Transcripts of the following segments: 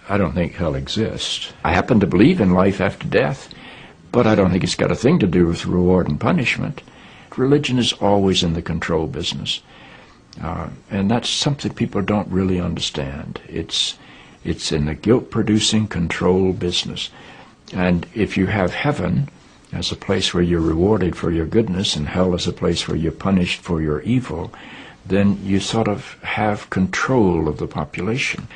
I don't think hell exists. I happen to believe in life after death, but I don't think it's got a thing to do with reward and punishment. Religion is always in the control business. And that's something people don't really understand. It's in the guilt-producing control business. And if you have heaven as a place where you're rewarded for your goodness and hell as a place where you're punished for your evil, then you sort of have control of the population.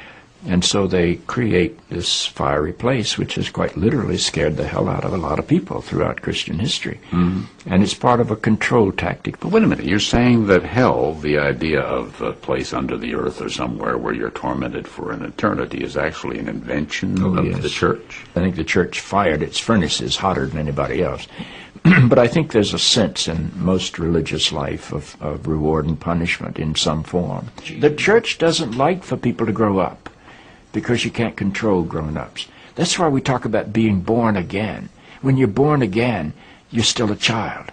And so they create this fiery place, which has quite literally scared the hell out of a lot of people throughout Christian history. Mm-hmm. And it's part of a control tactic. But wait a minute, you're saying that hell, the idea of a place under the earth or somewhere where you're tormented for an eternity, is actually an invention of the church? I think the church fired its furnaces hotter than anybody else. But I think there's a sense in most religious life of reward and punishment in some form. The church doesn't like for people to grow up, because you can't control grown-ups. That's why we talk about being born again. When you're born again, you're still a child.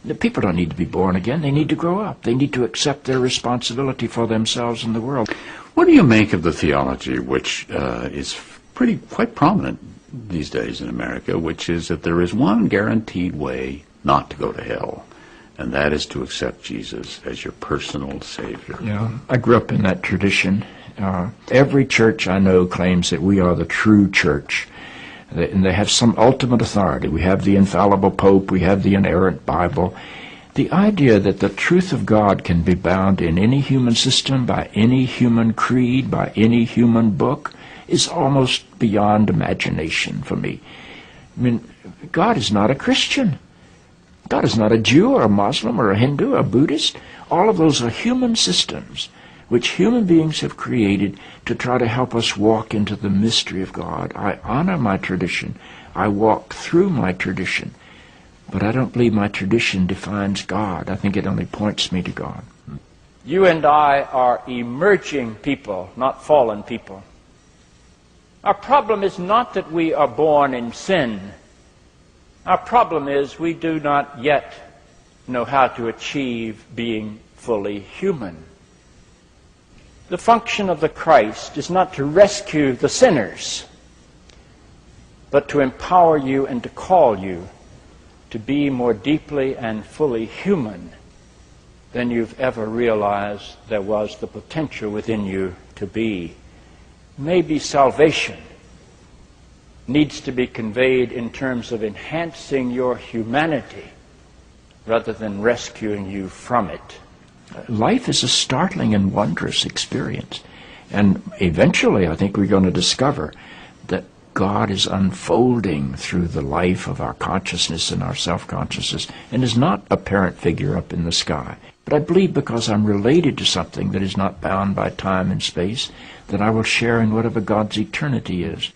The people don't need to be born again. They need to grow up. They need to accept their responsibility for themselves and the world. What do you make of the theology, which is quite prominent these days in America, which is that there is one guaranteed way not to go to hell, and that is to accept Jesus as your personal Savior? Yeah, I grew up in that tradition. Every church I know claims that we are the true church, and they have some ultimate authority. We have the infallible Pope, we have the inerrant Bible. The idea that the truth of God can be bound in any human system, by any human creed, by any human book, is almost beyond imagination for me. I mean, God is not a Christian. God is not a Jew or a Muslim or a Hindu or a Buddhist. All of those are human systems which human beings have created to try to help us walk into the mystery of God. I honor my tradition. I walk through my tradition. But I don't believe my tradition defines God. I think it only points me to God. You and I are emerging people, not fallen people. Our problem is not that we are born in sin. Our problem is we do not yet know how to achieve being fully human. The function of the Christ is not to rescue the sinners, but to empower you and to call you to be more deeply and fully human than you've ever realized there was the potential within you to be. Maybe salvation needs to be conveyed in terms of enhancing your humanity rather than rescuing you from it. Life is a startling and wondrous experience. And eventually, I think we're going to discover that God is unfolding through the life of our consciousness and our self-consciousness and is not a parent figure up in the sky. But I believe because I'm related to something that is not bound by time and space, that I will share in whatever God's eternity is.